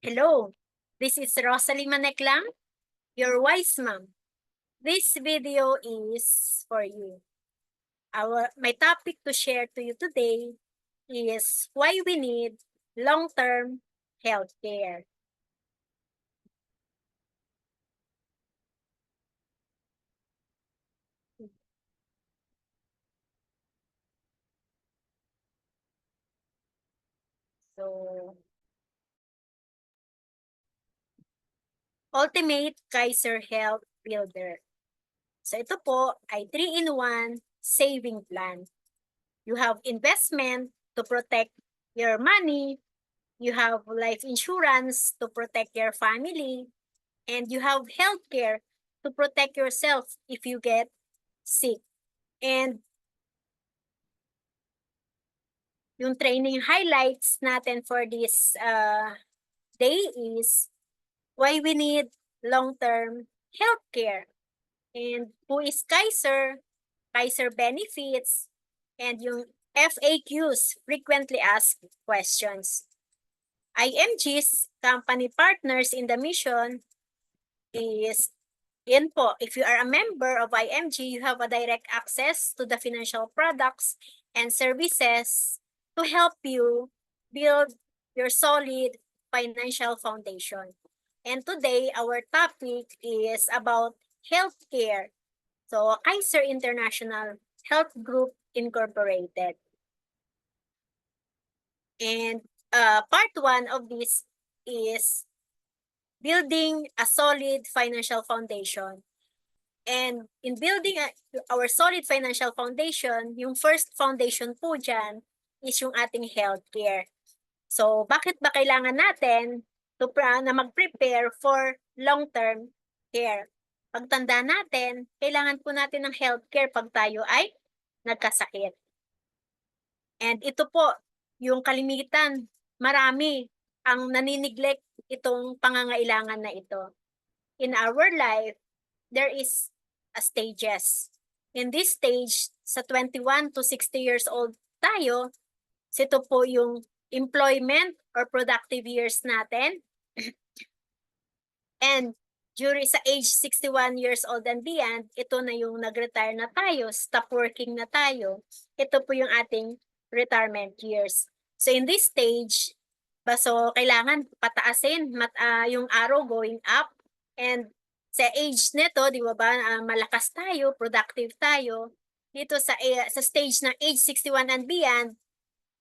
Hello, this is Rosalie Maneklang, your wise mom. This video is for you. My topic to share to you today is why we need long-term health care. So, Ultimate Kaiser Health Builder. So ito po ay 3-in-1 saving plan. You have investment to protect your money, you have life insurance to protect your family, and you have healthcare to protect yourself if you get sick. And yung training highlights natin for this day is why we need long-term healthcare. And who is Kaiser? Kaiser benefits, and yung FAQs, frequently asked questions. IMG's company partners in the mission is yan po, if you are a member of IMG, you have a direct access to the financial products and services to help you build your solid financial foundation. And today, our topic is about healthcare. So, Kaiser International Health Group Incorporated. And part 1 of this is building a solid financial foundation. And in building our solid financial foundation, yung first foundation po dyan is yung ating healthcare. So, bakit ba kailangan natin na mag-prepare for long-term care? Pagtanda natin, kailangan po natin ng healthcare pag tayo ay nagkasakit. And ito po, yung kalimitan, marami ang naniniglect itong pangangailangan na ito. In our life, there is a stages. In this stage, sa 21 to 60 years old tayo, ito po yung employment or productive years natin. And during sa age 61 years old and beyond, ito na yung nag-retire na tayo, stop working na tayo. Ito po yung ating retirement years. So in this stage, kailangan pataasin yung arrow going up. And sa age nito, di ba malakas tayo, productive tayo. Dito sa stage ng age 61 and beyond,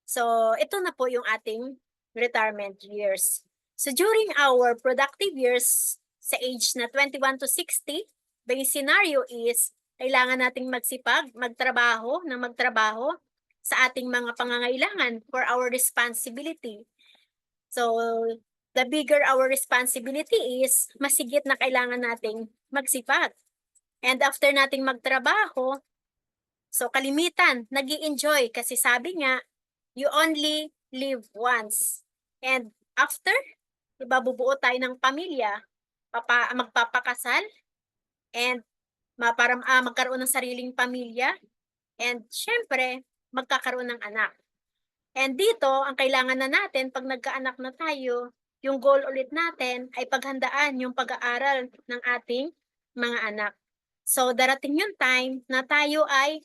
so ito na po yung ating retirement years. So during our productive years sa age na 21 to 60, the scenario is kailangan nating magtrabaho sa ating mga pangangailangan for our responsibility. So, the bigger our responsibility is, mas higit na kailangan nating magsipag. And after nating magtrabaho, so kalimitan, nag-i-enjoy kasi sabi nga, you only live once. And after, diba, bubuo tayo ng pamilya, magpapakasal, and para magkaroon ng sariling pamilya, and syempre, magkakaroon ng anak. And dito, ang kailangan na natin pag nagkaanak na tayo, yung goal ulit natin ay paghandaan yung pag-aaral ng ating mga anak. So darating yung time na tayo ay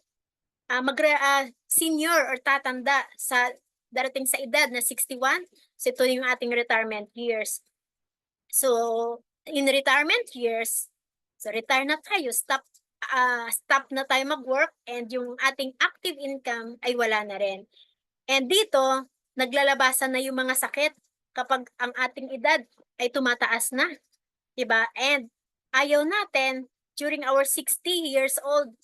senior or tatanda sa darating sa edad na 61. So ito yung ating retirement years. So in retirement years, so retire na tayo, stop na tayo mag-work, and yung ating active income ay wala na rin. And dito, naglalabasan na yung mga sakit kapag ang ating edad ay tumataas na. Diba? And ayaw natin, during our 60 years old,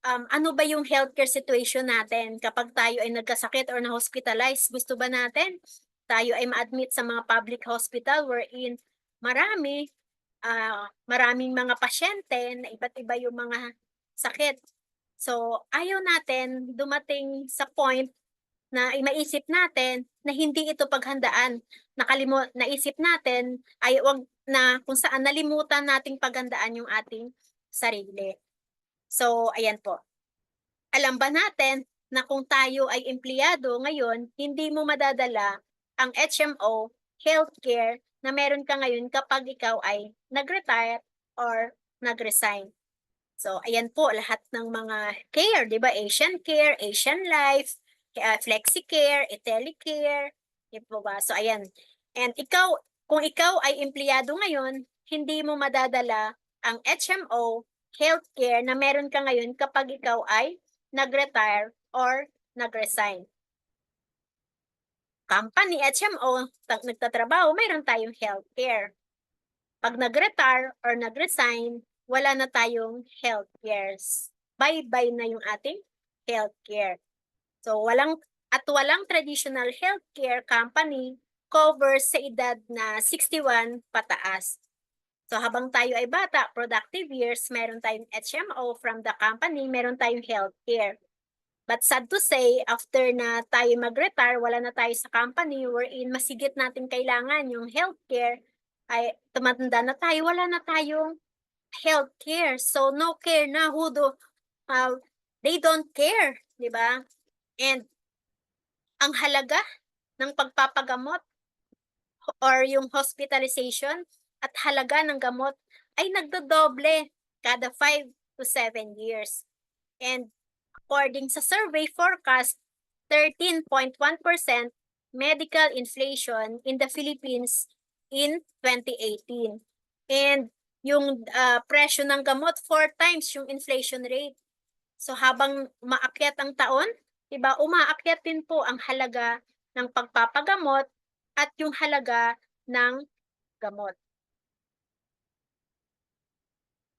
ano ba yung healthcare situation natin kapag tayo ay nagkasakit or na-hospitalize? Gusto ba natin tayo ay ma-admit sa mga public hospital wherein maraming mga pasyente na iba't iba yung mga sakit. So, ayaw natin dumating sa point na maisip natin na hindi ito paghandaan. Naisip natin ay wag na kung saan nalimutan nating paghandaan yung ating sarili. So, ayan po. Alam ba natin na kung tayo ay empleyado ngayon, hindi mo madadala ang HMO, healthcare, na meron ka ngayon kapag ikaw ay nag-retire or nag-resign. So, ayan po lahat ng mga care, di ba? Asian Care, Asian Life, FlexiCare, IntelliCare, di po ba? So, ayan. And ikaw, kung ikaw ay empleyado ngayon, hindi mo madadala ang HMO, healthcare na meron ka ngayon kapag ikaw ay nag-retire or nag-resign. Company, HMO, nagtatrabaho, mayroon tayong healthcare. Pag nag-retire or nag-resign, wala na tayong healthcare. Bye-bye na yung ating healthcare. So, walang traditional healthcare company covers sa edad na 61 pataas. So, habang tayo ay bata, productive years, meron tayong HMO from the company, meron tayong healthcare. But sad to say, after na tayo mag-retire, wala na tayo sa company wherein masigit natin kailangan yung healthcare, ay tumanda na tayo, wala na tayong healthcare. So, no care na. They don't care, di ba? And ang halaga ng pagpapagamot or yung hospitalization at halaga ng gamot ay nagdodoble kada 5 to 7 years. And according sa survey forecast, 13.1% medical inflation in the Philippines in 2018. And yung presyo ng gamot, 4 times yung inflation rate. So habang umaakyat ang taon, diba, umaakyat din po ang halaga ng pagpapagamot at yung halaga ng gamot.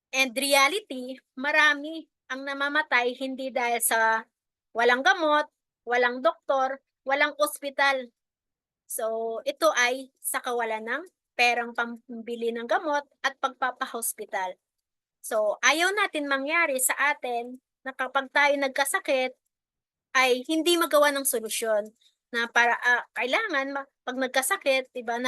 And reality, marami ang namamatay hindi dahil sa walang gamot, walang doktor, walang ospital. So, ito ay sa kawalan ng perang pambili ng gamot at pagpapahospital. So, ayaw natin mangyari sa atin na kapag tayo nagkasakit, ay hindi magawa ng solusyon na para kailangan pag nagkasakit, 'di ba,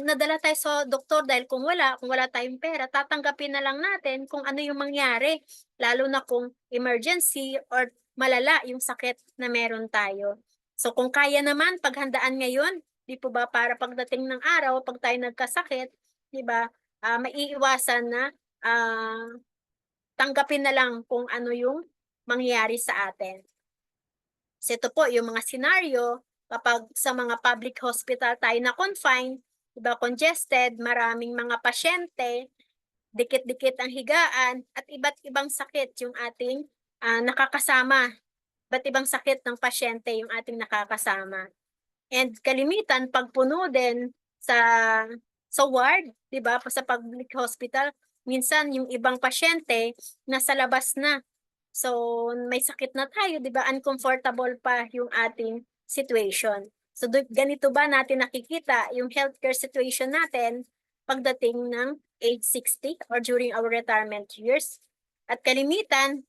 nadala tayo sa doktor dahil kung wala tayong pera, tatanggapin na lang natin kung ano yung mangyari, lalo na kung emergency or malala yung sakit na meron tayo. So kung kaya naman paghandaan ngayon, 'di po ba, para pagdating ng araw pag tayo nagkasakit, 'di ba, maiiwasan na tanggapin na lang kung ano yung mangyayari sa atin. So ito po yung mga scenario kapag sa mga public hospital tayo na confine, diba, congested, maraming mga pasyente, dikit-dikit ang higaan at iba't ibang sakit yung ating nakakasama. Iba't ibang sakit ng pasyente yung ating nakakasama. And kalimitan pag puno din sa ward, 'di ba? Sa public hospital, minsan yung ibang pasyente nasa labas na. So, may sakit na tayo, 'di ba? Uncomfortable pa yung ating situation. So, ganito ba natin nakikita yung healthcare situation natin pagdating ng age 60 or during our retirement years? At kalimitan,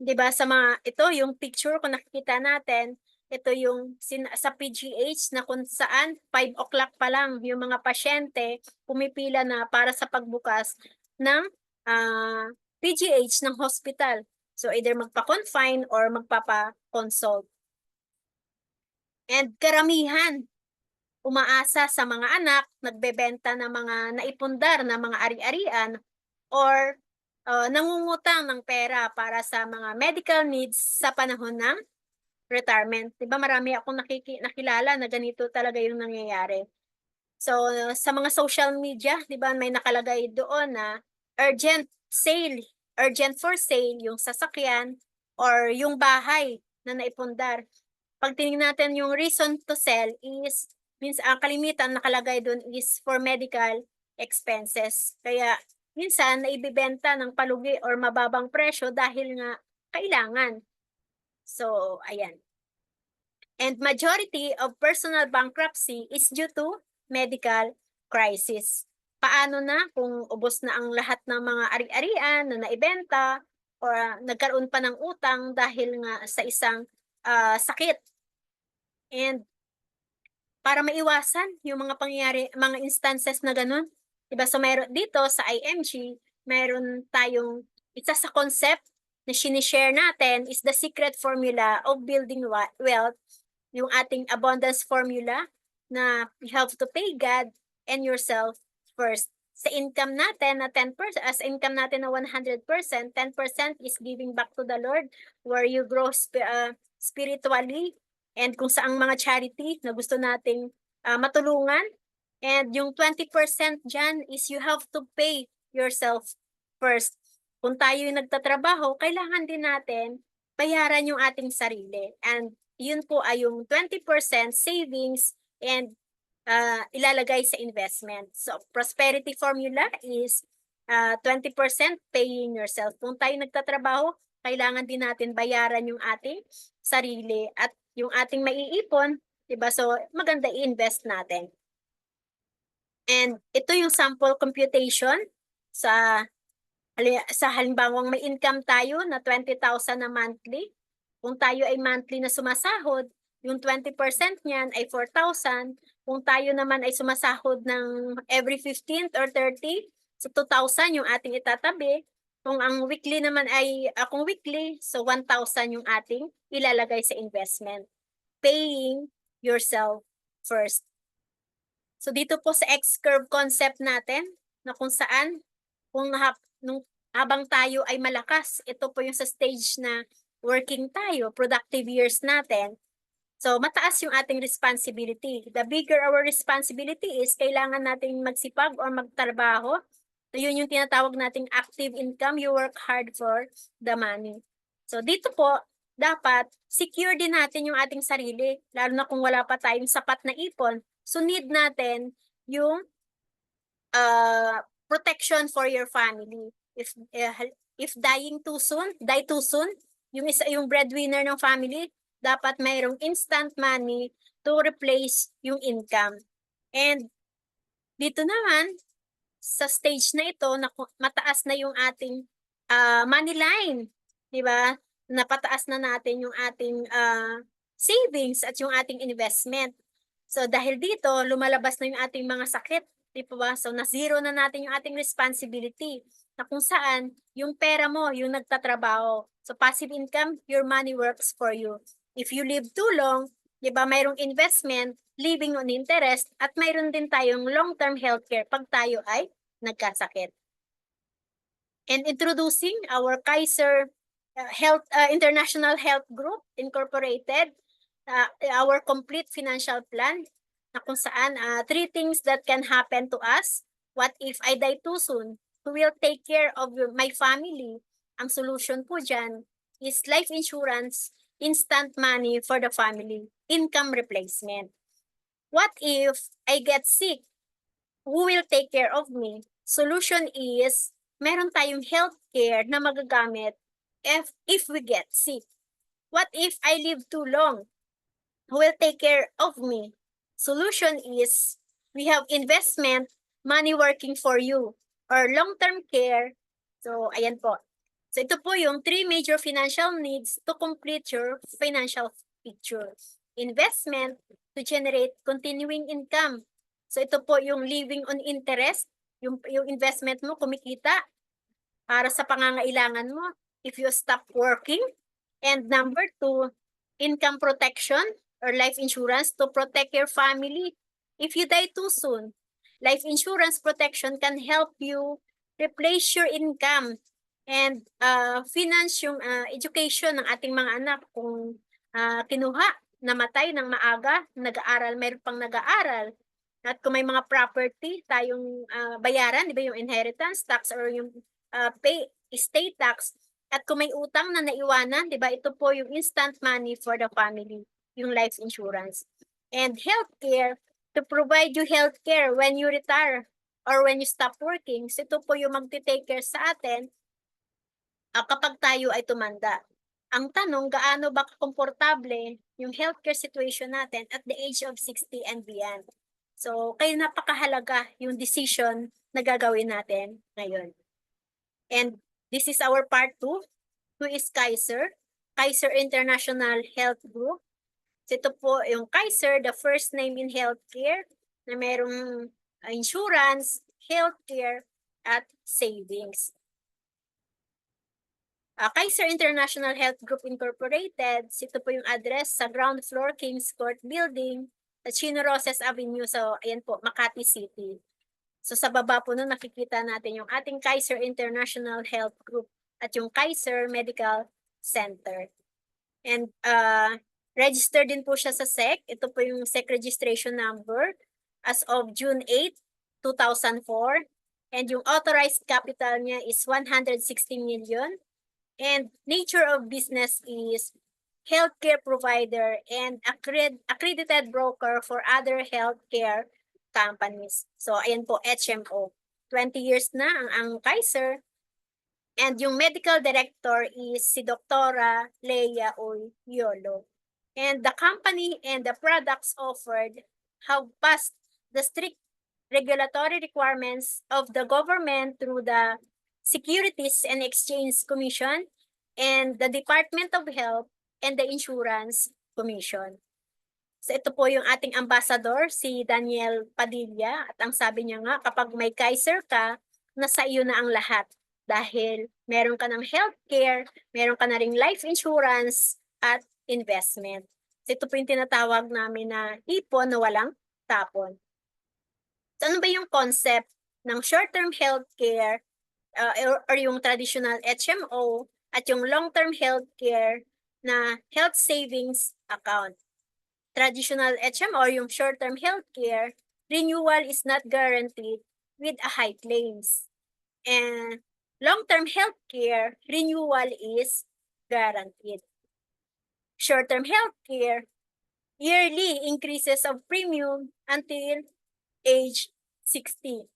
'di ba, sa mga ito yung picture kung nakikita natin, ito yung sa PGH na kung saan 5 o'clock pa lang yung mga pasyente pumipila na para sa pagbukas ng PGH ng hospital. So either magpa-confine or magpapa-consult. And karamihan umaasa sa mga anak, nagbebenta ng mga naipundar na mga ari-arian or nangungutang ng pera para sa mga medical needs sa panahon ng retirement. Diba marami akong nakilala na ganito talaga yung nangyayari. So, sa mga social media, diba may nakalagay doon na urgent sale, urgent for sale yung sasakyan or yung bahay na naipundar. Pag tingnan natin yung reason to sell is, ang kalimitan nakalagay doon is for medical expenses. Kaya minsan naibibenta ng palugi or mababang presyo dahil nga kailangan. So, ayan. And majority of personal bankruptcy is due to medical crisis. Paano na kung ubos na ang lahat ng mga ari-arian na naibenta or nagkaroon pa ng utang dahil nga sa isang sakit. And para maiwasan yung mga pangyayari, mga instances na ganun, diba? So meron dito sa IMG, meron tayong isa sa concept na sinishare natin is the secret formula of building wealth, yung ating abundance formula na you have to pay God and yourself first. Sa income natin na 10%, as income natin na 100%, 10% is giving back to the Lord where you grow spiritually and kung saang mga charity na gusto nating matulungan. And yung 20% dyan is you have to pay yourself first. Kung tayo yung nagtatrabaho, kailangan din natin bayaran yung ating sarili. And yun po ay yung 20% savings and ilalagay sa investment. So, prosperity formula is 20% paying yourself. Kung tayo nagtatrabaho, kailangan din natin bayaran yung ating sarili at yung ating maiipon, diba? So, maganda i-invest natin. And ito yung sample computation sa halimbawang may income tayo na 20,000 na monthly. Kung tayo ay monthly na sumasahod, yung 20% niyan ay 4,000. Kung tayo naman ay sumasahod ng every 15th or 30, so 2,000 yung ating itatabi. Kung ang weekly naman ay kung weekly, so 1,000 yung ating ilalagay sa investment. Paying yourself first. So dito po sa X-curve concept natin na kung saan habang tayo ay malakas, ito po yung sa stage na working tayo, productive years natin. So mataas yung ating responsibility. The bigger our responsibility is, kailangan nating magsipag or magtrabaho. So yun yung tinatawag nating active income. You work hard for the money. So dito po, dapat secure din natin yung ating sarili, lalo na kung wala pa tayong sapat na ipon. So need natin yung protection for your family. If die too soon, yung breadwinner ng family, dapat mayroong instant money to replace yung income. And dito naman, sa stage na ito, na mataas na yung ating money line, di ba? Napataas na natin yung ating savings at yung ating investment. So dahil dito, lumalabas na yung ating mga sakit, di ba? So na-zero na natin yung ating responsibility na kung saan yung pera mo, yung nagtatrabaho. So passive income, your money works for you. If you live too long, di ba, mayroong investment, living on interest, at mayroon din tayong long-term healthcare pag tayo ay nagkasakit. And introducing our Kaiser International Health Group Incorporated, our complete financial plan, na kung saan 3 things that can happen to us. What if I die too soon? Who will take care of my family? Ang solution po dyan is life insurance, instant money for the family, income replacement. What if I get sick? Who will take care of me? Solution is, meron tayong healthcare na magagamit if we get sick. What if I live too long? Who will take care of me? Solution is, we have investment, money working for you, or long-term care. So, ayan po. So, ito po yung 3 major financial needs to complete your financial picture. Investment to generate continuing income. So, ito po yung living on interest. Yung investment mo kumikita para sa pangangailangan mo if you stop working. And number 2, income protection or life insurance to protect your family if you die too soon. Life insurance protection can help you replace your income and finance yung education ng ating mga anak kung kinuha, namatay ng maaga, nag-aaral, mayroon pang nag-aaral. At kung may mga property tayong bayaran, di ba, yung inheritance tax or yung estate tax, at kung may utang na naiwanan, di ba, ito po yung instant money for the family, yung life insurance. And healthcare, to provide you healthcare when you retire or when you stop working. So ito po yung magti-take care sa atin kapag tayo ay tumanda. Ang tanong, gaano ba komportable yung healthcare situation natin at the age of 60 and beyond? So, kaya napakahalaga yung decision na gagawin natin ngayon. And this is our part 2, who is Kaiser International Health Group. So, ito po yung Kaiser, the first name in healthcare, na merong insurance, healthcare, at savings. Kaiser International Health Group Incorporated, ito po yung address sa ground floor, Kings Court Building, Sa Chino Roces Avenue. So, ayan po, Makati City. So, sa baba po nun, nakikita natin yung ating Kaiser International Health Group at yung Kaiser Medical Center. And registered din po siya sa SEC. Ito po yung SEC registration number as of June 8, 2004. And yung authorized capital niya is 160 million. And nature of business is healthcare provider and accredited broker for other healthcare companies. So, ayan po, HMO. 20 years na ang Kaiser. And yung medical director is si Dr. Leia Oyolo. And the company and the products offered have passed the strict regulatory requirements of the government through the Securities and Exchange Commission and the Department of Health and the Insurance Commission. So ito po yung ating ambassador, si Daniel Padilla. At ang sabi niya nga, kapag may Kaiser ka, nasa iyo na ang lahat. Dahil meron ka ng healthcare, meron ka na ring life insurance at investment. So ito po yung tinatawag namin na ipon na walang tapon. So ano ba yung concept ng short-term healthcare or yung traditional HMO at yung long-term healthcare na health savings account? Traditional HMO or yung short-term healthcare, renewal is not guaranteed with a high claims. And long-term healthcare, renewal is guaranteed. Short-term healthcare, yearly increases of premium until age 60.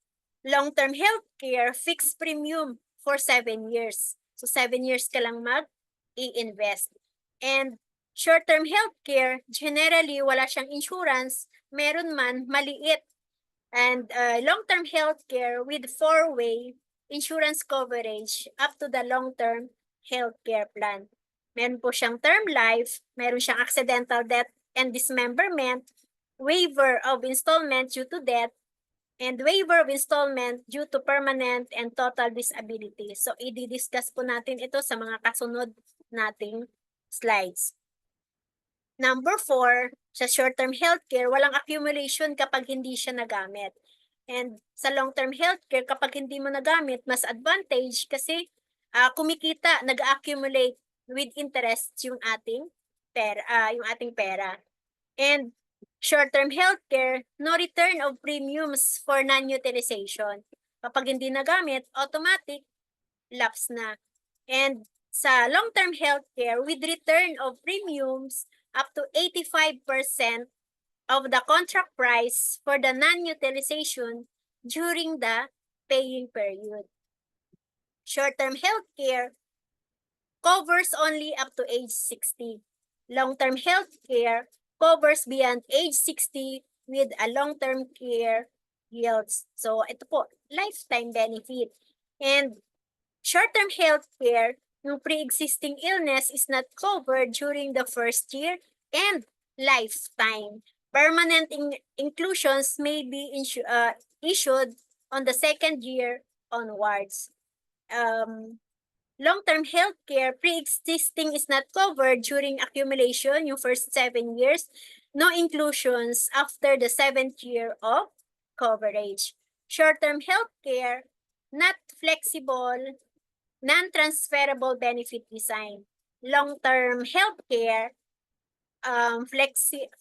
Long-term healthcare, fixed premium for 7 years. So 7 years ka lang mag-i-invest. And short-term healthcare, generally wala siyang insurance, meron man maliit. And long-term healthcare with 4-way insurance coverage up to the long-term healthcare plan. Meron po siyang term life, meron siyang accidental death and dismemberment, waiver of installment due to death, and waiver of installment due to permanent and total disability. So, i-discuss po natin ito sa mga kasunod nating slides. Number 4, sa short-term healthcare, walang accumulation kapag hindi siya nagamit. And sa long-term healthcare, kapag hindi mo nagamit, mas advantage kasi kumikita, nag-accumulate with interest yung ating pera. And short-term healthcare, no return of premiums for non-utilization. Kapag hindi nagamit, automatic lapse na. And sa long-term healthcare, with return of premiums up to 85% of the contract price for the non-utilization during the paying period. Short-term healthcare covers only up to age 60. Long-term healthcare covers beyond age 60 with a long-term care yields. So, ito po, lifetime benefit. And short-term healthcare, yung pre-existing illness is not covered during the first year and lifetime. Permanent inclusions may be issued on the second year onwards. Long-term healthcare, pre-existing is not covered during accumulation, yung first 7 years. No inclusions after the 7th year of coverage. Short-term healthcare, not flexible, non-transferable benefit design. Long-term healthcare,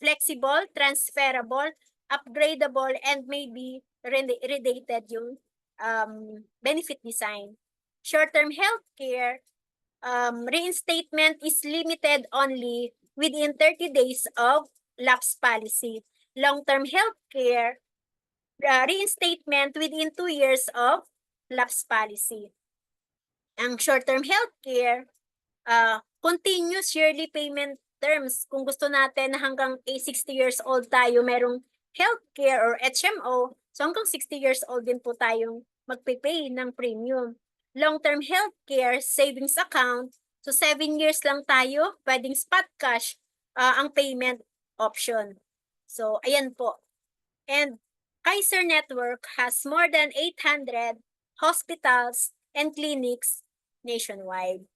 flexible, transferable, upgradable, and may be related yung benefit design. Short-term healthcare, reinstatement is limited only within 30 days of lapse policy. Long-term healthcare, reinstatement within 2 years of lapse policy. Ang short-term healthcare, continuous yearly payment terms. Kung gusto natin na hanggang 60 years old tayo, merong healthcare or HMO, so hanggang 60 years old din po tayong magpipay ng premium. Long-term healthcare savings account, so 7 years lang tayo, pwedeng spot cash ang payment option. So, ayan po. And Kaiser Network has more than 800 hospitals and clinics nationwide.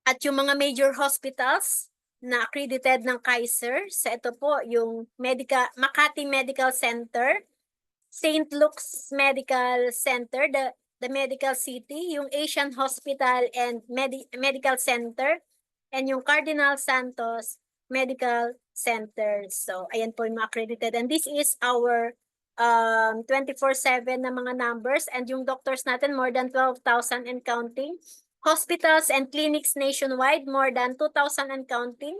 At yung mga major hospitals na accredited ng Kaiser. So ito po yung Makati Medical Center, St. Luke's Medical Center, the Medical City, yung Asian Hospital and Medical Center, and yung Cardinal Santos Medical Center. So ayan po yung mga accredited. And this is our 24/7 na mga numbers, and yung doctors natin more than 12,000 and counting. Hospitals and clinics nationwide, more than 2,000 and counting.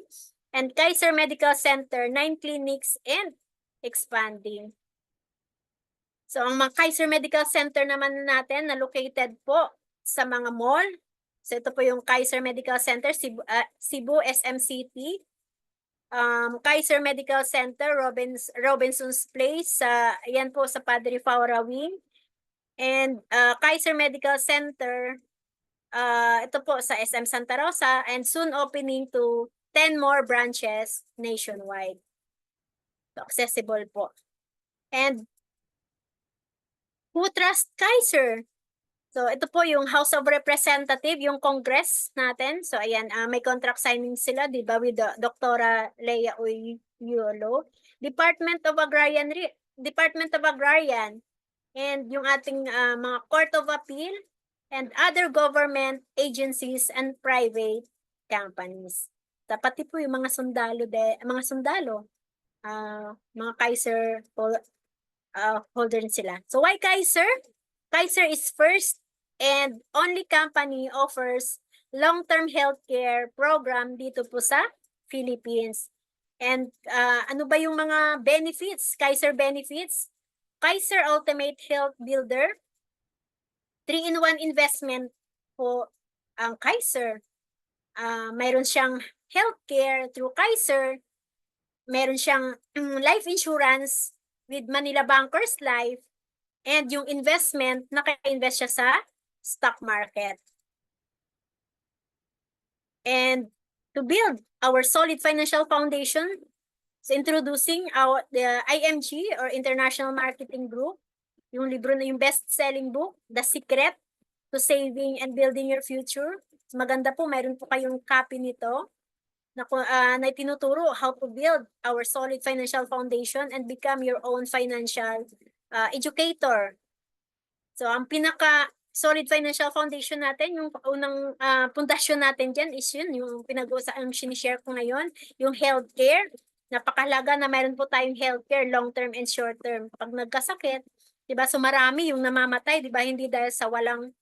And Kaiser Medical Center, 9 clinics and expanding. So, ang mga Kaiser Medical Center naman natin na located po sa mga mall. So, ito po yung Kaiser Medical Center, Cebu SM City. Kaiser Medical Center, Robinson's Place, ayan po sa Padre Faura Wing. And Kaiser Medical Center, ito po sa SM Santa Rosa, and soon opening to 10 more branches nationwide. So, accessible po. And who trust Kaiser? So, ito po yung House of Representative, yung Congress natin. So, ayan, may contract signing sila, di ba, with Dr. Leia Uyolo. Department of Agrarian, and yung ating mga Court of Appeal, and other government agencies and private companies. Pati po yung mga sundalo, mga Kaiser holder sila. So why Kaiser? Kaiser is first and only company offers long-term healthcare program dito po sa Philippines. And ano ba yung mga benefits? Kaiser benefits? Kaiser Ultimate Health Builder, 3-in-1 investment po ang Kaiser. Mayroon siyang healthcare through Kaiser. Mayroon siyang life insurance with Manila Bankers Life. And yung investment, naka-invest siya sa stock market. And to build our solid financial foundation, so introducing the IMG or International Marketing Group, yung libro na yung best-selling book, The Secret to Saving and Building Your Future. So maganda po, mayroon po kayong copy nito na tinuturo how to build our solid financial foundation and become your own financial educator. So ang pinaka solid financial foundation natin, yung unang pundasyon natin dyan is yun, yung pinag-uusapang sinishare ko ngayon, yung healthcare. Napakahalaga na mayroon po tayong healthcare, long-term and short-term. Pag nagkasakit, diba, so marami yung namamatay, diba, hindi dahil sa walang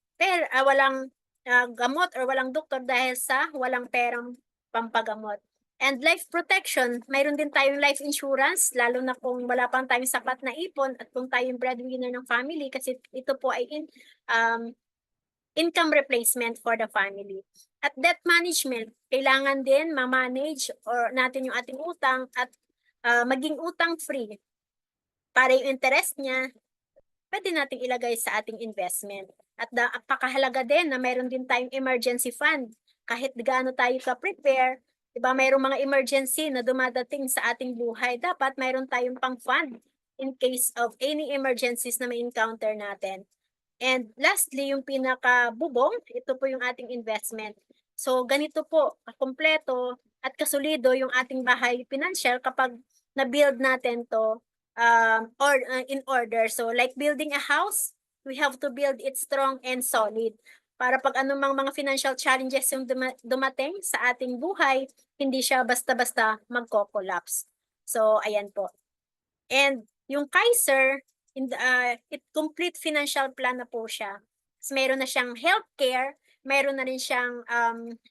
gamot or walang doktor, dahil sa walang perang pampagamot. And life protection, mayroon din tayong life insurance, lalo na kung wala pang tayong sapat na ipon at kung tayong breadwinner ng family, kasi ito po ay income replacement for the family. At debt management, kailangan din ma-manage or natin yung ating utang at maging utang free para yung interest niya pwede nating ilagay sa ating investment. At napakahalaga din na mayroon din tayong emergency fund. Kahit gaano tayo ka-prepare, diba, mayroong mga emergency na dumadating sa ating buhay, dapat mayroon tayong pang-fund in case of any emergencies na may encounter natin. And lastly, yung pinaka-bubong, ito po yung ating investment. So ganito po, kompleto at kasulido yung ating bahay financial kapag na-build natin to in order. So like building a house, we have to build it strong and solid para pag anumang mga financial challenges yung dumating sa ating buhay, hindi siya basta-basta magko-collapse. So ayan po. And yung Kaiser, complete financial plan na po siya. So, meron na siyang healthcare, meron na rin siyang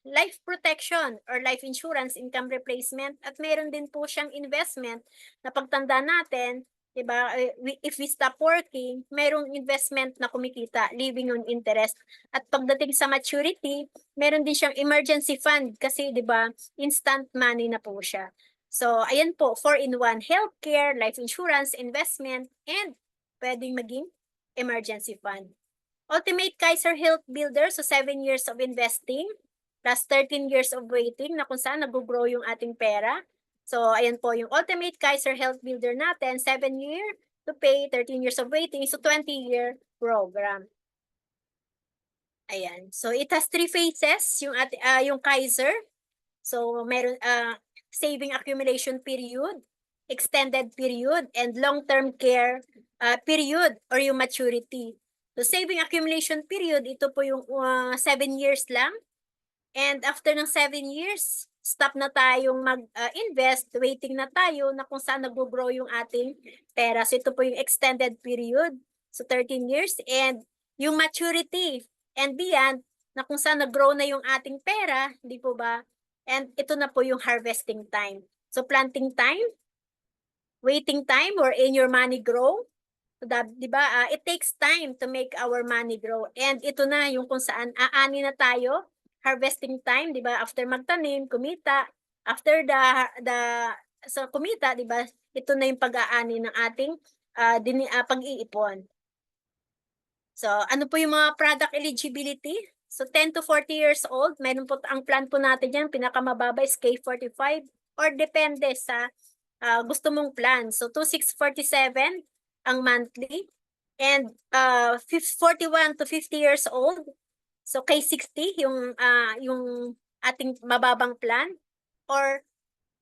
life protection or life insurance, income replacement, at meron din po siyang investment na pagtanda natin, diba, if we stop working, merong investment na kumikita, living on interest. At pagdating sa maturity, meron din siyang emergency fund kasi diba, instant money na po siya. So, ayan po, 4-in-1, healthcare, life insurance, investment, and pwedeng maging emergency fund. Ultimate Kaiser Health Builder, so 7 years of investing, plus 13 years of waiting na kung saan nag-grow yung ating pera. So, ayan po yung Ultimate Kaiser Health Builder natin, 7 year to pay, 13 years of waiting, so 20-year program. Ayan. So, it has 3 phases, yung Kaiser. So meron saving accumulation period, extended period, and long-term care period or yung maturity. So saving accumulation period, ito po yung 7 years lang. And after ng 7 years, stop na tayong mag-invest, waiting na tayo na kung saan nag-grow yung ating pera. So ito po yung extended period, so 13 years. And yung maturity and beyond, na kung saan nag-grow na yung ating pera, di po ba? And ito na po yung harvesting time. So planting time, waiting time, or in your money grow. So, di ba? It takes time to make our money grow. And ito na yung kung saan aani na tayo, harvesting time, di ba? After magtanim, kumita. After so kumita, di ba? Ito na yung pag-aani ng ating pag-iipon. So, ano po yung mga product eligibility? So, 10 to 40 years old, meron po ang plan po natin yan, pinakamababa is K45 or depende sa gusto mong plan. So, 2,647 ang monthly. And 41 to 50 years old, so K60 yung ating mababang plan or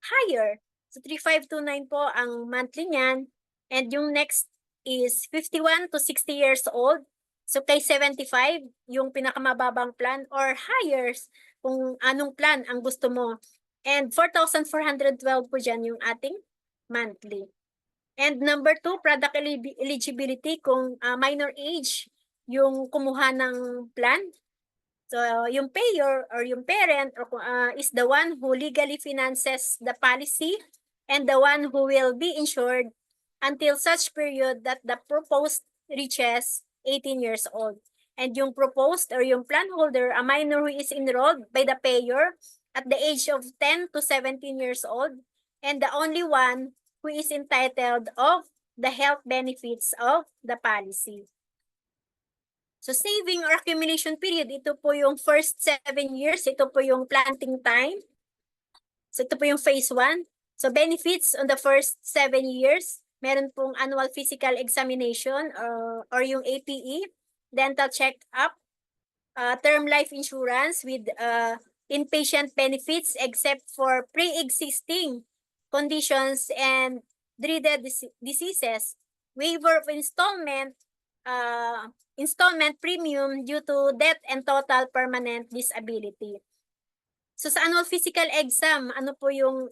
higher. So, 3,529 po ang monthly niyan. And yung next is 51 to 60 years old. So, kay 75, yung pinakamababang plan or higher kung anong plan ang gusto mo. And 4,412 po dyan yung ating monthly. And number 2, product eligibility kung minor age yung kumuha ng plan. So, yung payer or yung parent or is the one who legally finances the policy and the one who will be insured until such period that the proposed reaches 18 years old. And yung proposed or yung plan holder, a minor who is enrolled by the payer at the age of 10 to 17 years old, and the only one who is entitled of the health benefits of the policy. So saving or accumulation period, ito po yung first 7 years, ito po yung planting time. So ito po yung phase 1. So benefits on the first 7 years, meron pong annual physical examination or yung APE, dental check-up, term life insurance with inpatient benefits except for pre-existing conditions and dreaded diseases, waiver of installment premium due to death and total permanent disability. So sa annual physical exam, ano po yung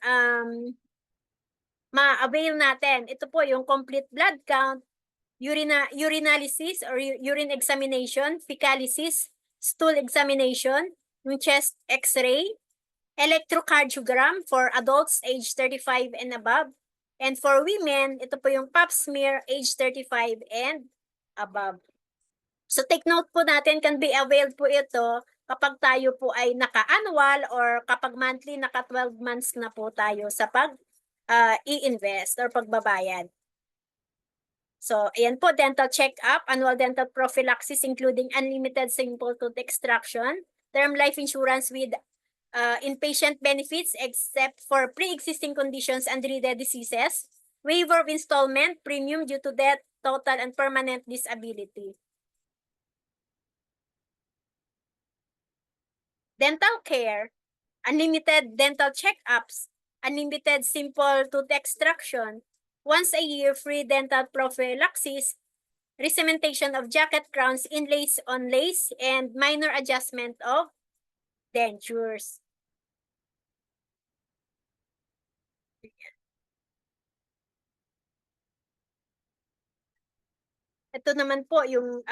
ma-avail natin? Ito po yung complete blood count, urinalysis or urine examination, fecalysis, stool examination, yung chest x-ray, electrocardiogram for adults age 35 and above. And for women, ito po yung pap smear age 35 and above. So take note po natin, can be availed po ito kapag tayo po ay naka-annual or kapag monthly, naka-12 months na po tayo sa pag-i-invest or pagbabayad. So, ayan po, dental check-up, annual dental prophylaxis including unlimited simple tooth extraction, term life insurance with inpatient benefits except for pre-existing conditions and dreaded diseases, waiver of installment, premium due to death, total and permanent disability. Dental care, unlimited dental check-ups, unlimited simple tooth extraction, once a year free dental prophylaxis, recementation of jacket crowns, inlays on lace, and minor adjustment of dentures. Ito naman po yung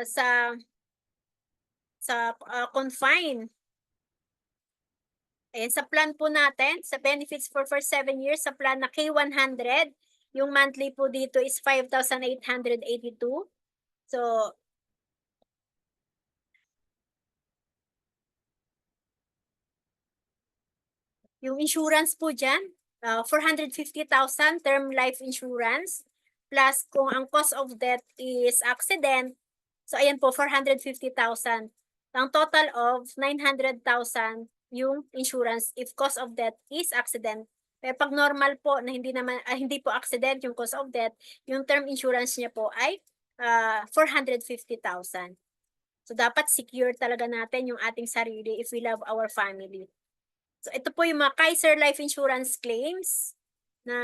sa confine. Ayan, sa plan po natin, sa benefits for first 7 years, sa plan na K100, yung monthly po dito is 5,882. So, yung insurance po dyan, 450,000 term life insurance, plus kung ang cause of death is accident, so ayan po, 450,000. Ang total of 900,000 yung insurance if cause of death is accident. Pero pag normal po na hindi po accident yung cause of death, yung term insurance niya po ay 450,000. So dapat secure talaga natin yung ating sarili if we love our family. So ito po yung mga Kaiser Life Insurance claims na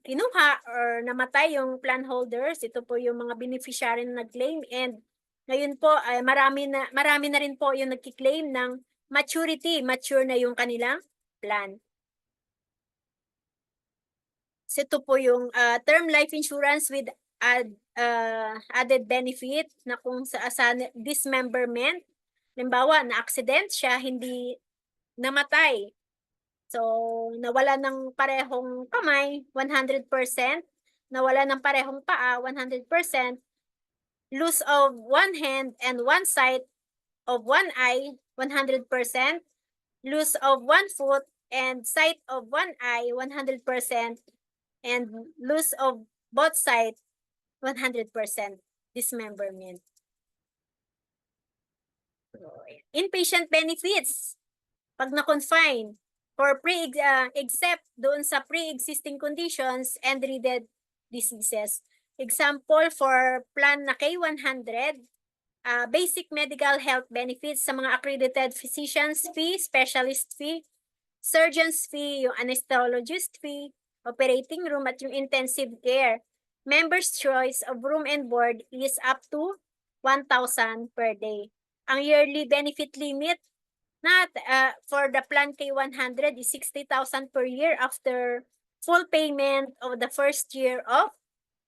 kinuha or namatay yung plan holders. Ito po yung mga beneficiary na nag-claim, and ngayon po ay marami na rin po yung nagki-claim ng maturity, mature na yung kanilang plan. So ito po yung term life insurance with added benefit na kung sa dismemberment, halimbawa na accident siya, hindi namatay. So, nawala ng parehong kamay, 100%. Nawala ng parehong paa, 100%. Loss of one hand and one sight of one eye, 100%. Loss of one foot and sight of one eye, 100%. And loss of both sight, 100% dismemberment. Inpatient benefits. Pag na-confine, for except doon sa pre-existing conditions and related diseases. Example for plan na K100, basic medical health benefits sa mga accredited physicians fee, specialist fee, surgeon's fee, yung anesthesiologist fee, operating room at yung intensive care. Members' choice of room and board is up to 1,000 per day. Ang yearly benefit limit for the plan K100 is 60,000 per year after full payment of the first year of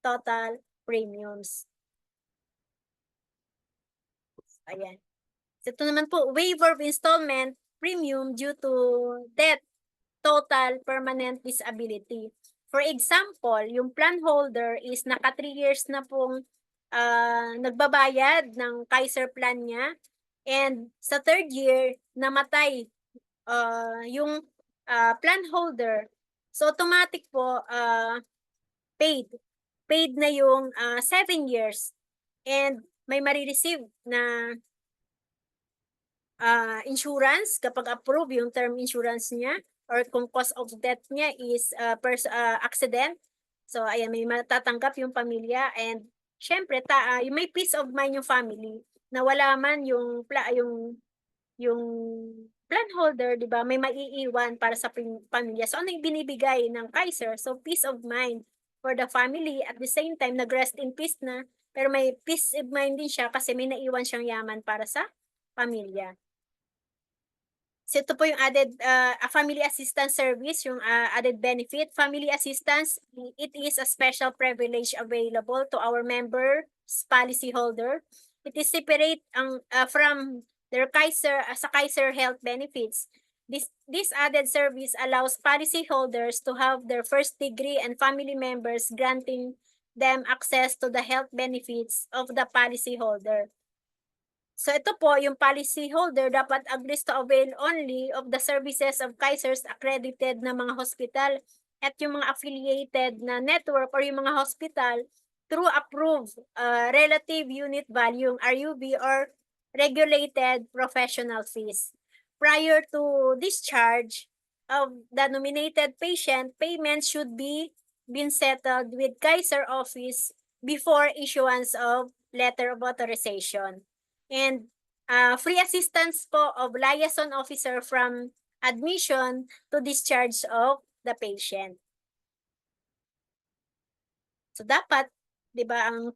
total premiums. Ayan. So, ito naman po, waiver of installment premium due to death, total permanent disability. For example, yung plan holder is naka 3 years na pong nagbabayad ng Kaiser plan niya, and sa 3rd year, namatay yung plan holder. So, automatic po, paid. Paid na yung 7 years. And may marireceive na insurance kapag approve yung term insurance niya, or kung cause of death niya is accident. So, ayan, may matatanggap yung pamilya, and syempre, may peace of mind yung family na wala man yung plan holder, di ba, may maiiwan para sa pamilya. So, ano yung binibigay ng Kaiser? So, peace of mind for the family. At the same time, nag-rest in peace na, pero may peace of mind din siya kasi may naiwan siyang yaman para sa pamilya. So, ito po yung added family assistance service, yung added benefit. Family assistance, it is a special privilege available to our members, policyholder. It is separate from their Kaiser sa Kaiser health benefits. This added service allows policyholders to have their first degree and family members, granting them access to the health benefits of the policyholder. So ito po, yung policyholder dapat agrees to avail only of the services of Kaiser's accredited na mga hospital at yung mga affiliated na network or yung mga hospital through approved relative unit value, RUV, or regulated professional fees. Prior to discharge of the nominated patient, payment should be been settled with Kaiser office before issuance of letter of authorization. And free assistance po of liaison officer from admission to discharge of the patient. So dapat, 'di ba, ang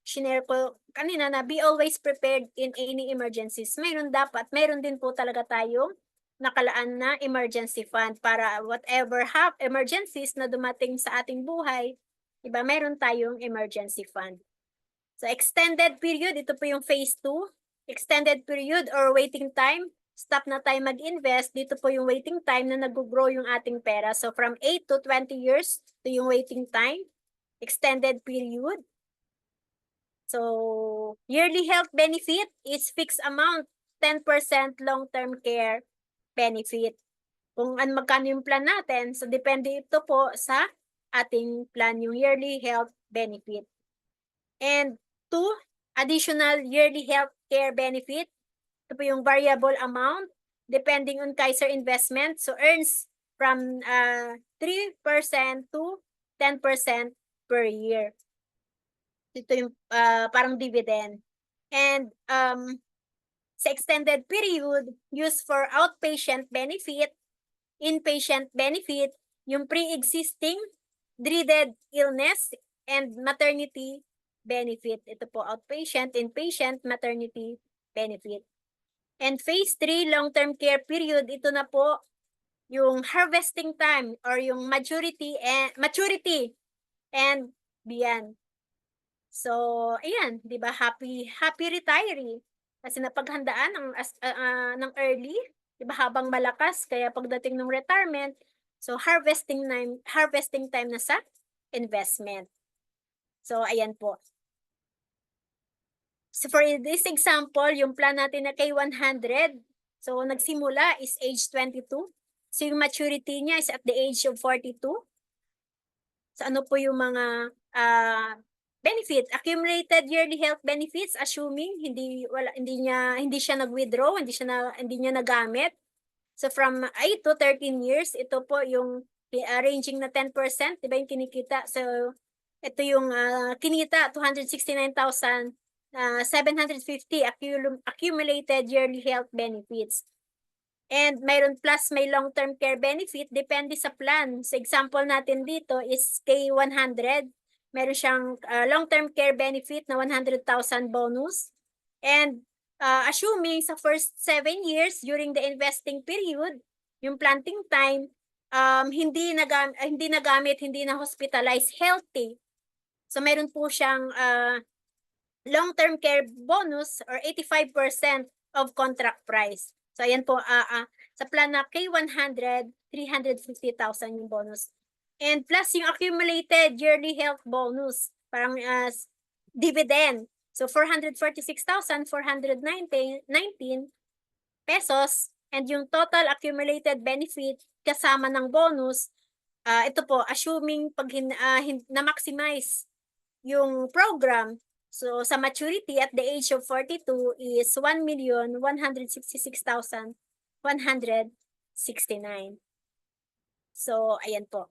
shinare ko kanina na be always prepared in any emergencies. Mayroon din po talaga tayong nakalaan na emergency fund para whatever emergencies na dumating sa ating buhay, 'di ba? Mayroon tayong emergency fund. So, extended period, ito po yung phase 2. Extended period or waiting time, stop na tayo mag-invest. Dito po yung waiting time na nag-grow yung ating pera. So, from 8 to 20 years, ito yung waiting time. Extended period. So, yearly health benefit is fixed amount, 10% long-term care benefit. Kung magkano yung plan natin, so depende ito po sa ating plan, yung yearly health benefit. And 2, additional yearly health care benefit. Ito po yung variable amount depending on Kaiser investment. So, earns from 3% to 10% per year. Ito yung parang dividend. And Sa extended period, used for outpatient benefit, inpatient benefit, yung pre-existing, dreaded illness, and maternity benefit. Ito po, outpatient, inpatient, maternity benefit. And phase 3, long-term care period, ito na po yung harvesting time or yung maturity and beyond. So, ayan, 'di ba? Happy retiree. Kasi napaghandaan ng early, 'di ba? Habang malakas kaya pagdating ng retirement, so harvesting time na sa investment. So, ayan po. So, for this example, yung plan natin na K100, so nagsimula is age 22. So, yung maturity niya is at the age of 42. So, ano po yung mga benefit, accumulated yearly health benefits, assuming hindi siya nag-withdraw, hindi niya nagamit. So from 8 to 13 years, ito po yung ranging na 10%, 'di ba yung kinikita? So ito yung kinita 269,750 accumulated yearly health benefits. And mayroon plus may long-term care benefit, depende sa plan. So example natin dito is K100. Meron siyang long-term care benefit na 100,000 bonus. And assuming sa first 7 years during the investing period, yung planting time, hindi nagamit, hindi na hospitalized, healthy. So meron po siyang long-term care bonus or 85% of contract price. So ayan po, sa plan na K100, 350,000 yung bonus. And plus yung accumulated yearly health bonus, parang dividend. So 446,419 pesos, and yung total accumulated benefit kasama ng bonus, ito po, assuming pag na-maximize yung program, so sa maturity at the age of 42 is 1,166,169. So, ayan po.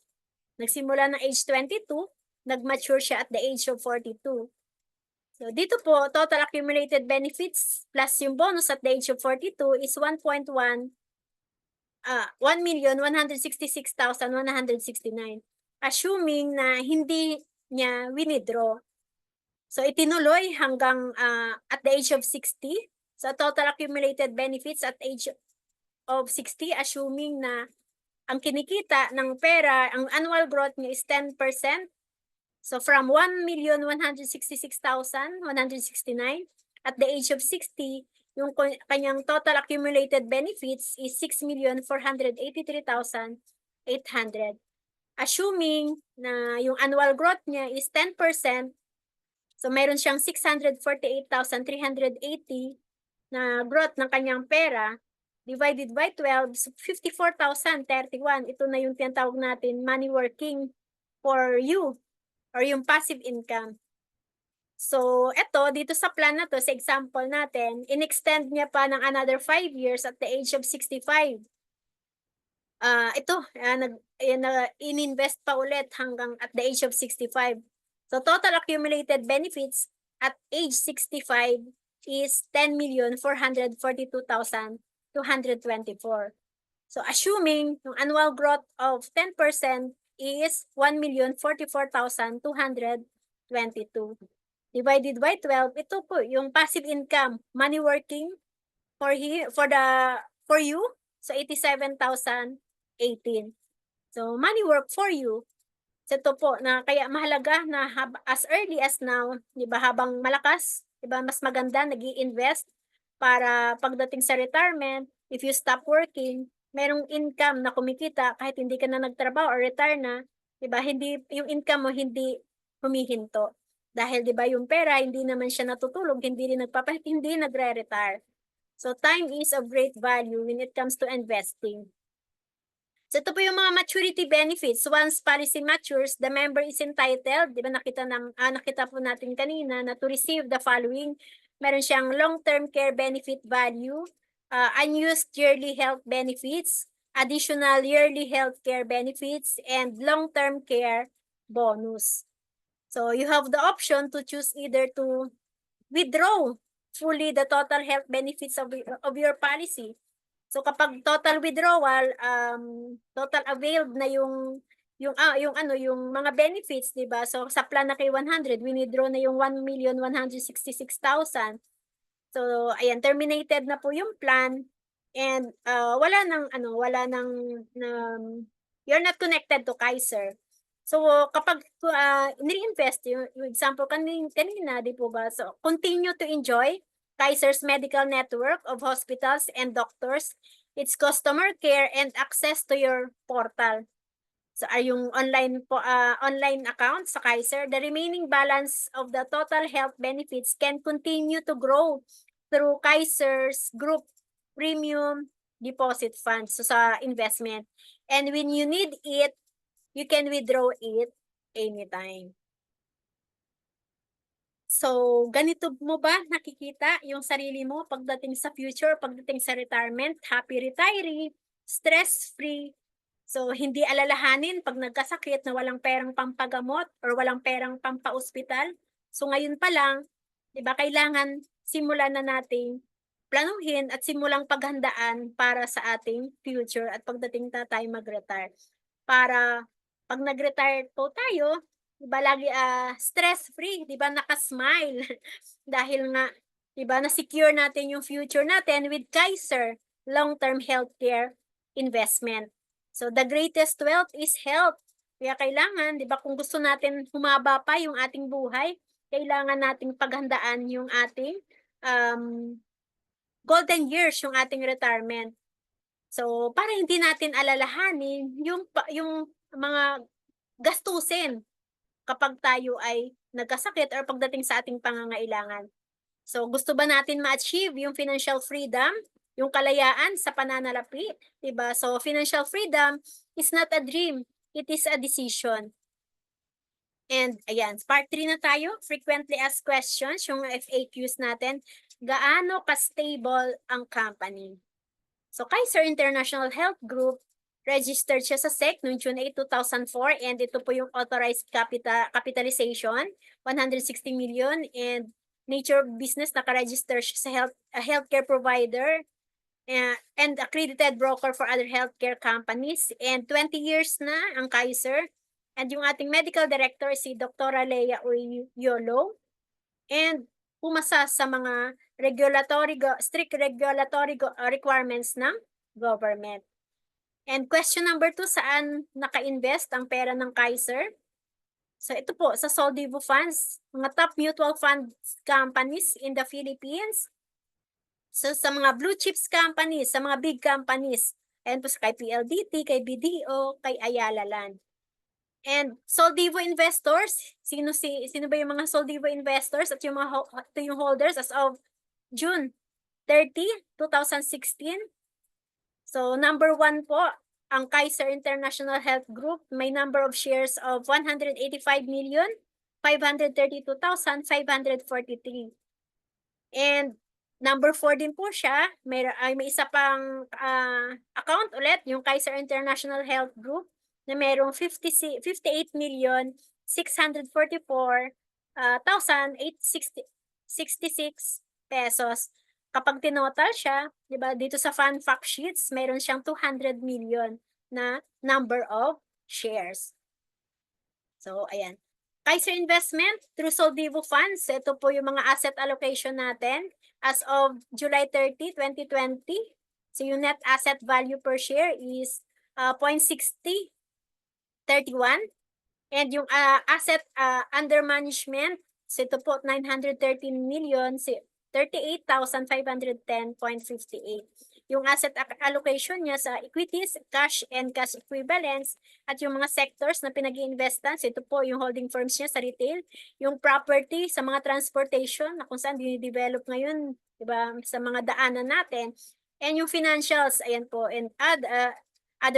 Nagsimula ng age 22, nag-mature siya at the age of 42. So, dito po, total accumulated benefits plus yung bonus at the age of 42 is 1,166,169. Assuming na hindi niya winidraw. So, itinuloy hanggang at the age of 60. So, total accumulated benefits at age of 60, assuming na ang kinikita ng pera, ang annual growth niya is 10%. So, from 1,166,169, at the age of 60, yung kanyang total accumulated benefits is 6,483,800. Assuming na yung annual growth niya is 10%, so mayroon siyang 648,380 na growth ng kanyang pera, divided by 12, so 54,031. Ito na yung tinatawag natin money working for you or yung passive income. So, eto, dito sa plan na to, sa example natin, in-extend niya pa ng another 5 years at the age of 65. Ito, in-invest pa ulit hanggang at the age of 65. So, total accumulated benefits at age 65 is 10,442,224. So, assuming yung annual growth of 10% is 1,044,222. Divided by 12, ito po yung passive income, money working for you, so 87,018. So, money work for you. So, ito po na kaya mahalaga na as early as now, di ba, habang malakas, di ba, mas maganda nag-i-invest para pagdating sa retirement, if you stop working, merong income na kumikita kahit hindi ka na nagtrabaho or retire na, di ba, hindi, yung income mo hindi humihinto. Dahil di ba yung pera, hindi naman siya natutulog, hindi nagre-retire. So time is of great value when it comes to investing. So ito po yung mga maturity benefits. Once policy matures, the member is entitled, di ba nakita po natin kanina, na to receive the following. Meron siyang long-term care benefit value, unused yearly health benefits, additional yearly health care benefits, and long-term care bonus. So you have the option to choose either to withdraw fully the total health benefits of your policy. So kapag total withdrawal, total availed na yung mga benefits, 'di ba? So sa plan na kay 100, winidraw na yung 1,166,000. So ayan, terminated na po yung plan and wala nang you're not connected to Kaiser. So kapag ni-invest yung example kanina, 'di po ba? So continue to enjoy Kaiser's medical network of hospitals and doctors, its customer care and access to your portal. So yung online account sa Kaiser, the remaining balance of the total health benefits can continue to grow through Kaiser's group premium deposit funds, so sa investment. And when you need it, you can withdraw it anytime. So, ganito mo ba nakikita yung sarili mo pagdating sa future, pagdating sa retirement, happy retiree, stress-free, so hindi alalahanin pag nagkasakit na walang perang pampagamot or walang perang pampaospital. So ngayon pa lang, 'di ba, kailangan simulan na nating planuhin at simulang paghandaan para sa ating future at pagdating na tayo mag-retire. Para pag nag-retire po tayo, 'di ba lagi stress-free, 'di ba, naka-smile dahil nga 'di ba na-secure natin yung future natin with Kaiser long-term healthcare investment. So the greatest wealth is health. Kaya kailangan, 'di ba, kung gusto natin humaba pa yung ating buhay, kailangan nating paghandaan yung ating golden years, yung ating retirement. So para hindi natin alalahanin yung mga gastusin kapag tayo ay nagkasakit or pagdating sa ating pangangailangan. So gusto ba natin ma-achieve yung financial freedom, yung kalayaan sa pananalapi, 'di ba? So financial freedom is not a dream, it is a decision. And ayan, part 3 na tayo, frequently asked questions, yung FAQs natin. Gaano ka-stable ang company? So Kaiser International Health Group, registered siya sa SEC noong June 8, 2004 and ito po yung authorized capitalization, 160 million, and nature of business, naka-register siya sa healthcare provider and accredited broker for other healthcare companies, and 20 years na ang Kaiser. And yung ating medical director si Dr. Leia Uyolo, and pumasa sa mga strict regulatory requirements ng government. And question number 2, saan naka-invest ang pera ng Kaiser? So ito po, sa Soldivo Funds, mga top mutual fund companies in the Philippines. So sa mga blue chips companies, sa mga big companies, ayan po kay PLDT, kay BDO, kay Ayala Land. And Soldivo investors, sino ba yung mga Soldivo investors at yung yung holders as of June 30, 2016? So number 1 po, ang Kaiser International Health Group, may number of shares of 185,532,543. And number 4 din po siya, may isa pang account ulit, yung Kaiser International Health Group, na merong 58,644,866 pesos. Kapag tinotal siya, 'di ba, dito sa fund fact sheets, meron siyang 200 million na number of shares. So ayan. Kaiser Investment through Soldivo Funds, ito po yung mga asset allocation natin as of July 30, 2020. So yung net asset value per share is 0.60 31. And yung asset under management, so ito po 913 million, 38,510.58. Yung asset allocation niya sa equities, cash and cash equivalents, at yung mga sectors na pinag-iinvestan, so ito po yung holding firms niya sa retail, yung property sa mga transportation na kung saan dinidevelop ngayon, diba, sa mga daanan natin, and yung financials, ayan po, and other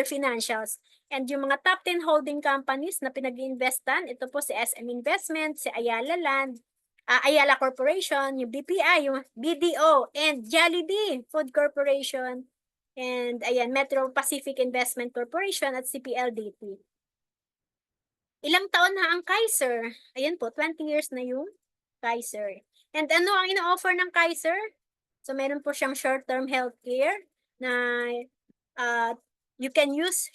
financials. And yung mga top 10 holding companies na pinag-iinvestan, ito po si SM Investment, si Ayala Land, Ayala Corporation, yung BPI, yung BDO, and Jollibee Food Corporation, and ayan, Metro Pacific Investment Corporation at CPLDT. Ilang taon na ang Kaiser? Ayan po, 20 years na yung Kaiser. And ano ang ino-offer ng Kaiser? So meron po siyang short-term healthcare na you can use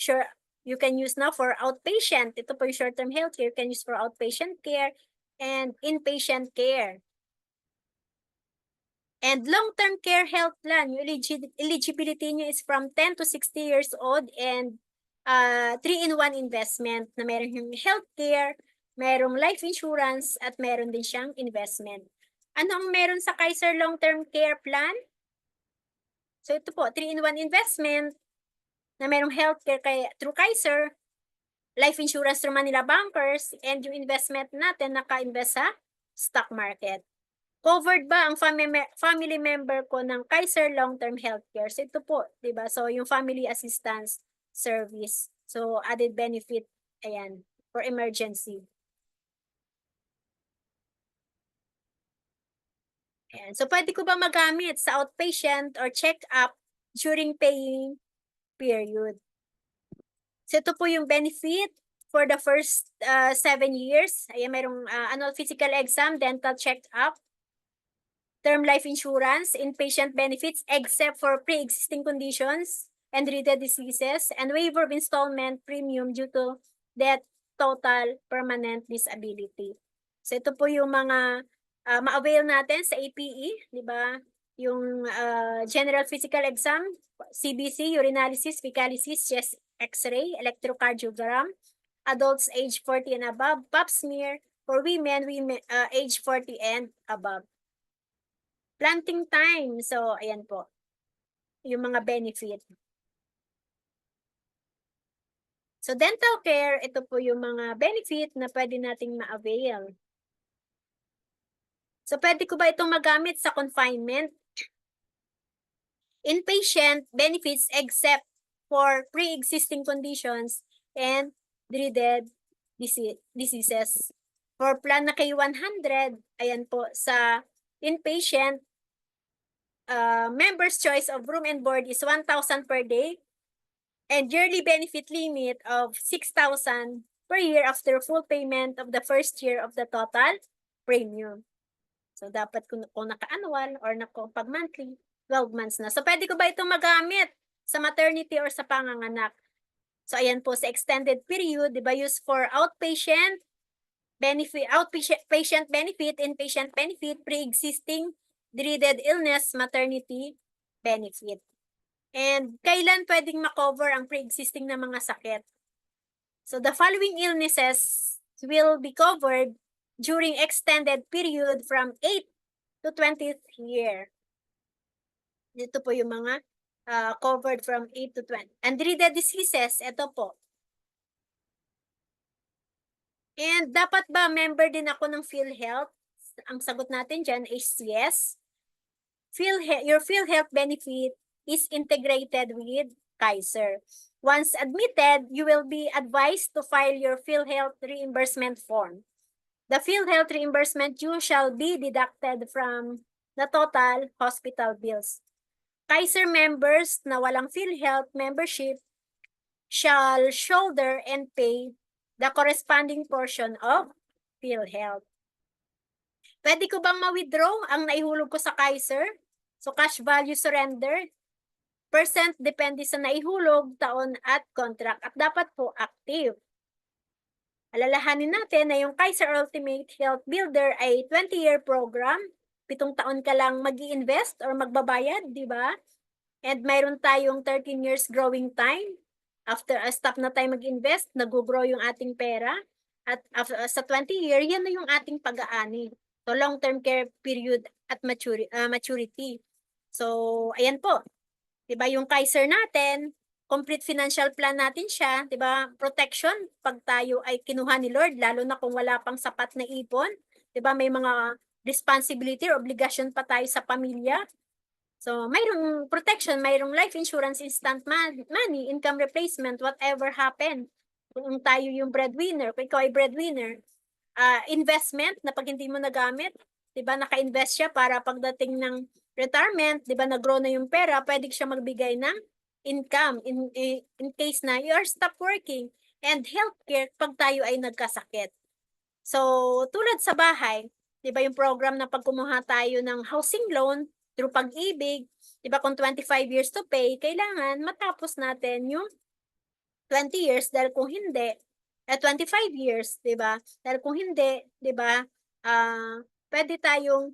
now for outpatient. Ito po yung short-term healthcare you can use for outpatient care and inpatient care. And long-term care health plan, yung eligibility nyo is from 10 to 60 years old and 3-in-1 investment na meron yung healthcare, merong life insurance, at meron din siyang investment. Ano ang meron sa Kaiser long-term care plan? So ito po, 3-in-1 investment na merong healthcare through Kaiser, life insurance through Manila Bankers, and yung investment natin naka-invest sa stock market. Covered ba ang family member ko ng Kaiser Long-Term Healthcare? So ito po, 'di ba? So yung family assistance service. So added benefit ayan for emergency. Ayan. So pwede ko ba magamit sa outpatient or check-up during paying period? So ito po yung benefit for the first 7 years. Ayan, mayroong annual physical exam, dental check-up, term life insurance, inpatient benefits except for pre-existing conditions and related diseases, and waiver of installment premium due to death, total permanent disability. So ito po yung mga ma-avail natin sa APE, di ba? Yung general physical exam, CBC, urinalysis, fecalysis, chest x-ray, electrocardiogram, adults age 40 and above, pap smear for women age 40 and above. Planting time. So, ayan po. Yung mga benefit. So, dental care, ito po yung mga benefit na pwede nating ma-avail. So, pwede ko ba itong magamit sa confinement? Inpatient benefits except for pre-existing conditions and dreaded diseases. For plan na K100, ayan po, sa inpatient, member's choice of room and board is 1,000 per day and yearly benefit limit of 6,000 per year after full payment of the first year of the total premium. So, dapat kung naka-annual or pag monthly, 12 months na. So, pwede ko ba itong magamit sa maternity or sa panganganak? So, ayan po, sa extended period, di ba, used for outpatient benefit, outpatient benefit, inpatient benefit, pre-existing dreaded illness, maternity benefit. And kailan pwedeng makover ang pre-existing na mga sakit? So the following illnesses will be covered during extended period from 8th to 20th year. Dito po yung mga covered from 8 to 20. And dreaded diseases, ito po. And dapat ba member din ako ng PhilHealth? Ang sagot natin dyan is yes. Your PhilHealth benefit is integrated with Kaiser. Once admitted, you will be advised to file your PhilHealth reimbursement form. The PhilHealth reimbursement due shall be deducted from the total hospital bills. Kaiser members na walang PhilHealth membership shall shoulder and pay the corresponding portion of PhilHealth. Pwede ko bang ma-withdraw ang naihulog ko sa Kaiser? So, cash value surrender, percent depende sa naihulog, taon at contract. At dapat po active. Alalahanin natin na yung Kaiser Ultimate Health Builder ay 20-year program. 7 taon ka lang mag-i-invest or magbabayad, di ba? And mayroon tayong 13 years growing time. After stop na tayo mag-invest, nag-grow yung ating pera. At after, sa 20 year, yan na yung ating pag-aani. So, long-term care period at maturity. So, ayan po. Diba yung Kaiser natin, complete financial plan natin siya. Diba? Protection, pag tayo ay kinuha ni Lord, lalo na kung wala pang sapat na ipon. Diba? May mga responsibility or obligation pa tayo sa pamilya. So, mayroong protection, mayroong life insurance, instant money, income replacement, whatever happen. Kung tayo yung breadwinner, kung ikaw ay breadwinner, investment na pag hindi mo nagamit, 'di ba, naka-invest siya para pagdating ng retirement, 'di ba, nag-grow na yung pera, pwede siya magbigay ng income in case na you are stop working, and healthcare pag tayo ay nagkasakit. So, tulad sa bahay, 'di ba yung program na pag kumuha tayo ng housing loan through Pag-ibig, 'di ba kung 25 years to pay, kailangan matapos natin yung 20 years dahil kung hindi, 25 years, 'di ba? Dahil kung hindi, 'di ba, puwede tayong,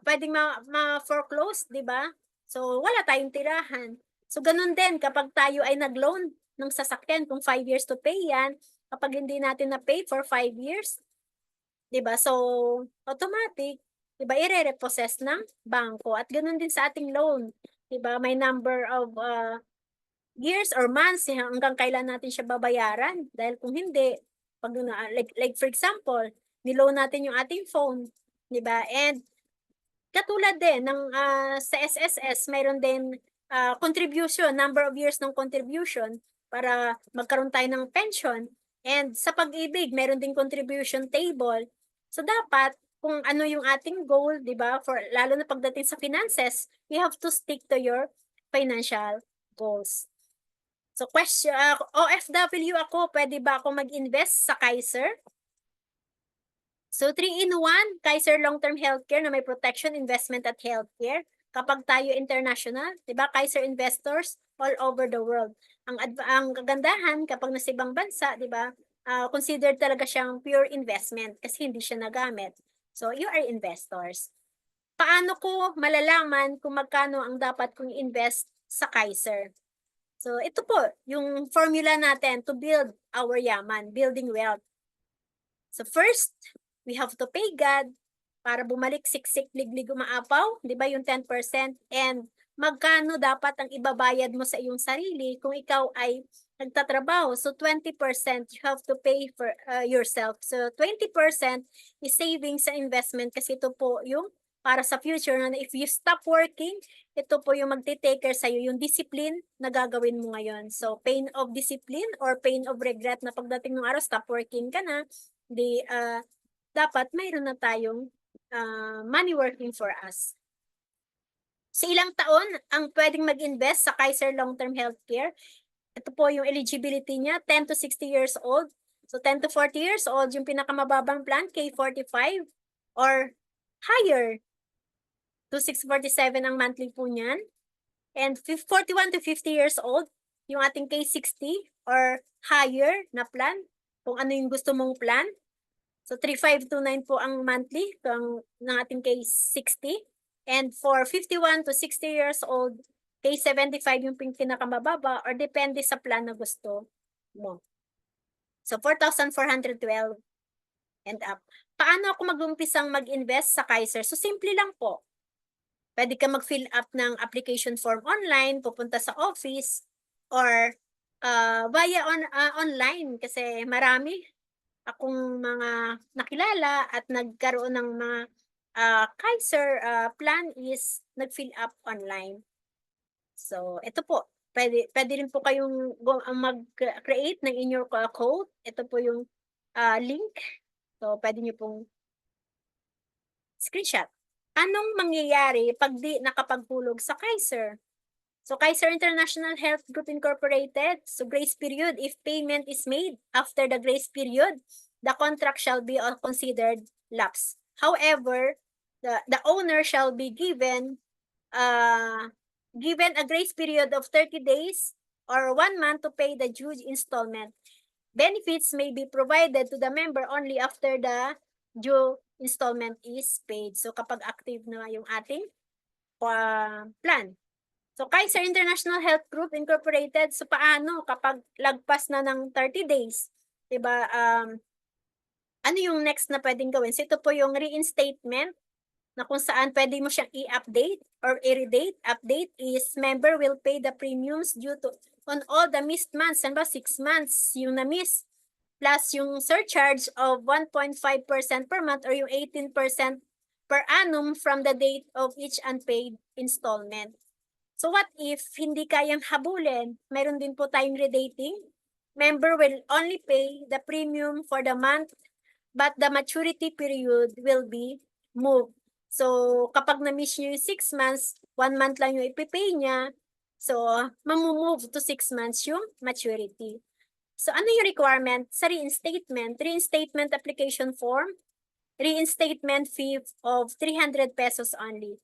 puwedeng ma-foreclose, 'di ba? So, wala tayong tirahan. So, gano'n din kapag tayo ay nag-loan ng sasakyan kung 5 years to pay 'yan, kapag hindi natin na-pay for 5 years, 'di ba? So, automatic, 'di ba, ire-repossess ng bangko at gano'n din sa ating loan, 'di ba? May number of, years or months hanggang kailan natin siya babayaran. Dahil kung hindi, 'pag like for example, ni-loan natin yung ating phone, 'di ba? And katulad din ng, sa SSS mayroon din, contribution, number of years ng contribution para magkaroon tayo ng pension. And sa Pag-ibig meron ding contribution table. So dapat kung ano yung ating goal, 'di ba, for lalo na pagdating sa finances, you have to stick to your financial goals. So question, OFW ako, pwede ba ako mag-invest sa Kaiser? So 3-in-1, Kaiser Long-Term Healthcare na may protection, investment at healthcare. Kapag tayo international, 'di ba, Kaiser investors all over the world. Ang kagandahan kapag nasa ibang bansa, 'di ba, considered talaga siyang pure investment kasi hindi siya nagamit. So you are investors. Paano ko malalaman kung magkano ang dapat kong invest sa Kaiser? So ito po yung formula natin to build our yaman, building wealth. So first, we have to pay God para bumalik siksik, liglig, umaapaw, 'di ba yung 10%? And magkano dapat ang ibabayad mo sa iyong sarili kung ikaw ay nagtatrabaho? So 20% you have to pay for yourself. So 20% is savings sa investment kasi ito po yung para sa future na if you stop working, ito po yung magte-take care sa'yo, yung discipline na gagawin mo ngayon. So pain of discipline or pain of regret na pagdating ng araw, stop working ka na, dapat mayroon na tayong money working for us. Sa ilang taon ang pwedeng mag-invest sa Kaiser Long-Term Healthcare? Ito po yung eligibility niya, 10 to 60 years old. So 10 to 40 years old, yung pinakamababang plan, K45 or higher. 2,647 ang monthly po niyan. And 41 to 50 years old, yung ating K60 or higher na plan, kung ano yung gusto mong plan. So 3,529 po ang monthly ng ating K60. And for 51 to 60 years old, K75 yung pinakamababa or depende sa plan na gusto mo. So 4,412 and up. Paano ako mag-umpisang mag-invest sa Kaiser? So simple lang po. Pwede ka mag-fill up ng application form online, pupunta sa office, or via online kasi marami akong mga nakilala at nagkaroon ng mga Kaiser plan is nag-fill up online. So, ito po, pwede rin po kayong mag-create ng inyong code. Ito po yung link. So, pwede nyo pong screenshot. Anong mangyayari pag di nakapaghulog sa Kaiser? So, Kaiser International Health Group Incorporated, so grace period, if payment is made after the grace period, the contract shall be considered lapse. However, the owner shall be given a grace period of 30 days or 1 month to pay the due installment. Benefits may be provided to the member only after the due installment is paid. So, kapag active na yung ating plan. So, Kaiser International Health Group Incorporated, so paano kapag lagpas na ng 30 days? Diba, ano yung next na pwedeng gawin? So, ito po yung reinstatement na kung saan pwede mo siyang i-update or i-redate. Update is member will pay the premiums due to on all the missed months. Ano ba? 6 months yung na-miss. Plus yung surcharge of 1.5% per month or yung 18% per annum from the date of each unpaid installment. So what if hindi kayang habulin? Meron din po tayong redating. Member will only pay the premium for the month, but the maturity period will be moved. So kapag na-miss nyo yung 6 months, 1 month lang yung ipipay niya. So mamumove to 6 months yung maturity. So ano yung requirement sa reinstatement? Reinstatement application form. reinstatement fee of 300 pesos only.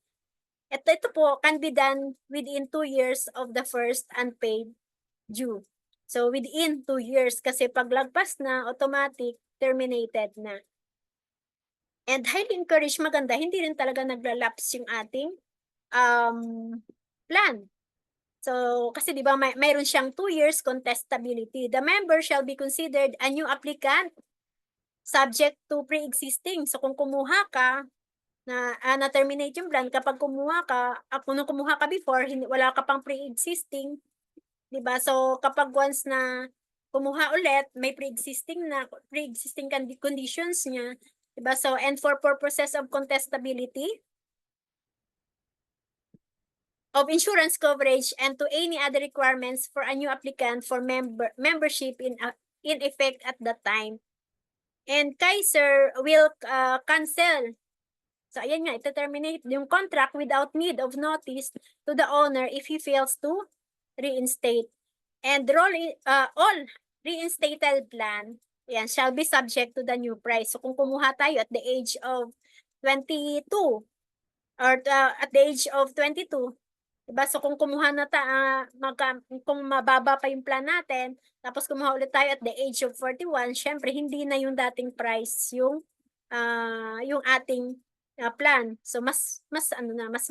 Ito po can be done within 2 years of the first unpaid due. So within 2 years kasi pag lagpas na, automatic terminated na. And highly encouraged, maganda, hindi rin talaga naglalapse yung ating plan. So, kasi di ba mayroon siyang 2 years contestability. The member shall be considered a new applicant subject to pre-existing. So, kung kumuha ka, na-terminate yung plan, kapag kumuha ka, kung kumuha ka before, wala ka pang pre-existing, di ba? So, kapag once na kumuha ulit, may pre-existing conditions niya, di ba? So, and for purposes of contestability, of insurance coverage and to any other requirements for a new applicant for membership in effect at that time. And Kaiser will cancel. So ayan nga, ito-terminate yung contract without need of notice to the owner if he fails to reinstate. And all reinstated plan yan, shall be subject to the new price. So kung kumuha tayo at the age of 22 or at the age of 22, diba? So kung kumuha na kung mababa pa yung plan natin, tapos kumuha ulit tayo at the age of 41, syempre hindi na yung dating price yung ating plan. So mas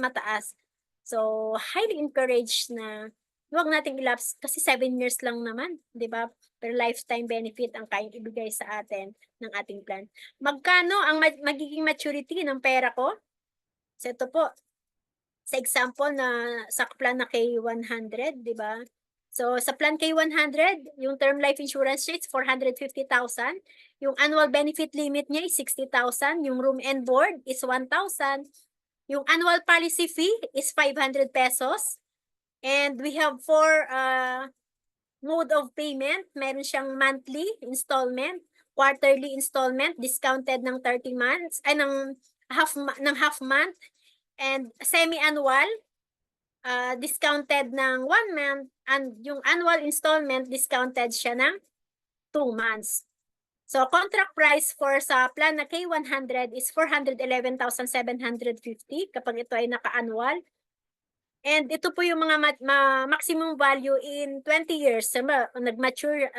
mataas. So highly encouraged na huwag nating ilapse kasi 7 years lang naman, 'di ba? Per lifetime benefit ang kayang ibigay sa atin ng ating plan. Magkano ang magiging maturity ng pera ko? So ito po, sa example na sa plan na K100, di ba? So sa plan K100, yung term life insurance rate is 450,000. Yung annual benefit limit niya is 60,000. Yung room and board is 1,000. Yung annual policy fee is 500 pesos. And we have 4 mode of payment. Meron siyang monthly installment, quarterly installment, discounted ng 30 months, ay ng half month, and semi-annual, discounted ng 1 month, and yung annual installment, discounted siya ng 2 months. So, contract price for sa plan na K100 is 411,750 kapag ito ay naka-annual. And ito po yung mga maximum value in 20 years. Nag-mature,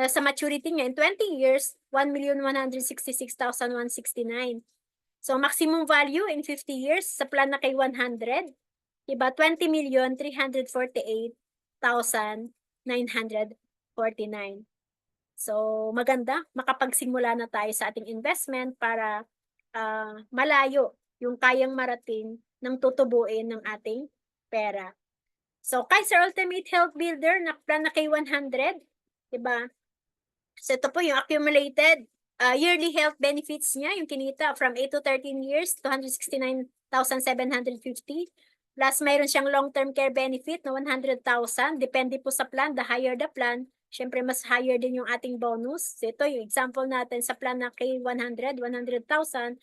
sa maturity niya, in 20 years, 1,166,169. So, maximum value in 50 years sa plan na kay 100, diba? 20,348,949. So, maganda. Makapagsimula na tayo sa ating investment para malayo yung kayang marating ng tutubuin ng ating pera. So, Kaiser Ultimate Health Builder na plan na kay 100, diba? So, ito po yung accumulated yearly health benefits niya, yung kinita from 8 to 13 years, 269,750. Plus, mayroon siyang long-term care benefit na 100,000. Depende po sa plan. The higher the plan, syempre mas higher din yung ating bonus. So, ito yung example natin sa plan na K100, 100,000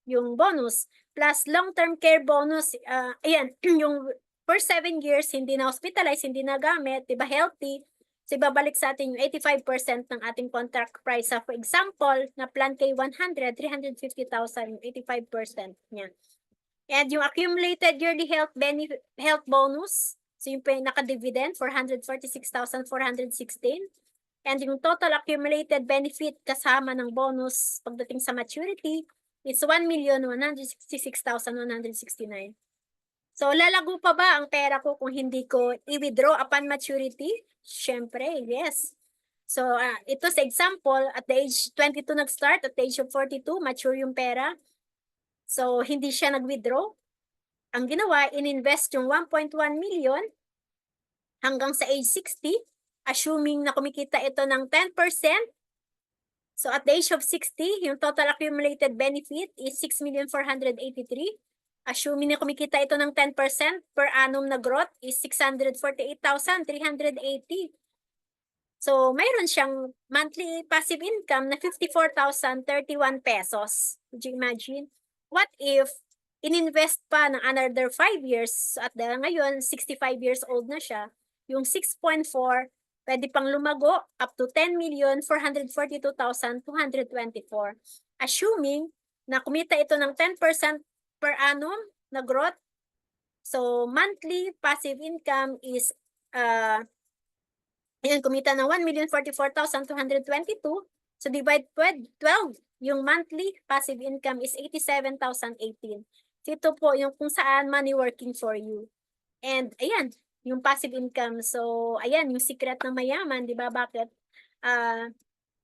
yung bonus. Plus, long-term care bonus, ayan, yung for 7 years, hindi na hospitalized, hindi na gamit, diba healthy, so ibabalik sa atin yung 85% ng ating contract price. So, for example, na plan K100, 350,000, yung 85% niya. And yung accumulated yearly health bonus, so yung naka-dividend, 446,416. And yung total accumulated benefit kasama ng bonus pagdating sa maturity is 1,166,169. So, lalago pa ba ang pera ko kung hindi ko i-withdraw upon maturity? Siyempre, yes. So, ito sa example, at the age 22 nag-start, at the age of 42, mature yung pera. So, hindi siya nag-withdraw. Ang ginawa, in-invest yung 1.1 million hanggang sa age 60, assuming na kumikita ito ng 10%. So, at the age of 60, yung total accumulated benefit is 6,483,000. Assuming na kumikita ito ng 10% per annum na growth is 648,380. So, mayroon siyang monthly passive income na 54,031 pesos. Would you imagine? What if ininvest pa ng another 5 years at ngayon 65 years old na siya, yung 6.4 pwede pang lumago up to 10,442,224. Assuming na kumita ito ng 10% per annum na growth. So, monthly passive income is, kumita ng 1,044,222. So, divide with 12. Yung monthly passive income is 87,018. So, ito po yung kung saan money working for you. And, ayan, yung passive income. So, ayan, yung secret ng mayaman, di ba? Bakit?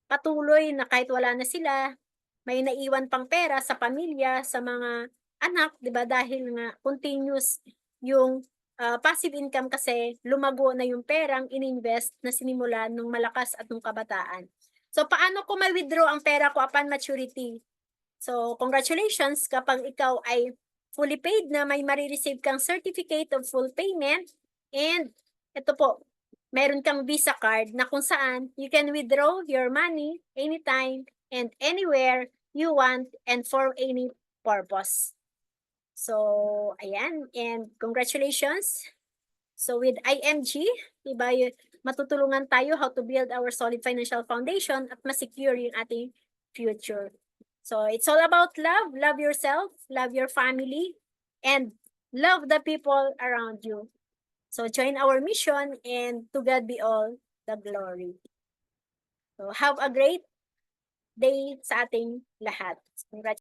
Patuloy na kahit wala na sila, may naiwan pang pera sa pamilya, sa mga anak, di ba? Dahil nga continuous yung passive income kasi lumago na yung perang ininvest na sinimulan nung malakas at nung kabataan. So, paano ko ma-withdraw ang pera ko upon maturity? So, congratulations kapag ikaw ay fully paid na, may marireceive kang certificate of full payment. And ito po, meron kang Visa card na kung saan you can withdraw your money anytime and anywhere you want and for any purpose. So, ayan. And congratulations. So, with IMG, diba, matutulungan tayo how to build our solid financial foundation at ma-secure yung ating future. So, it's all about love. Love yourself, love your family, and love the people around you. So, join our mission, and to God be all the glory. So, have a great day sa ating lahat. Congratulations.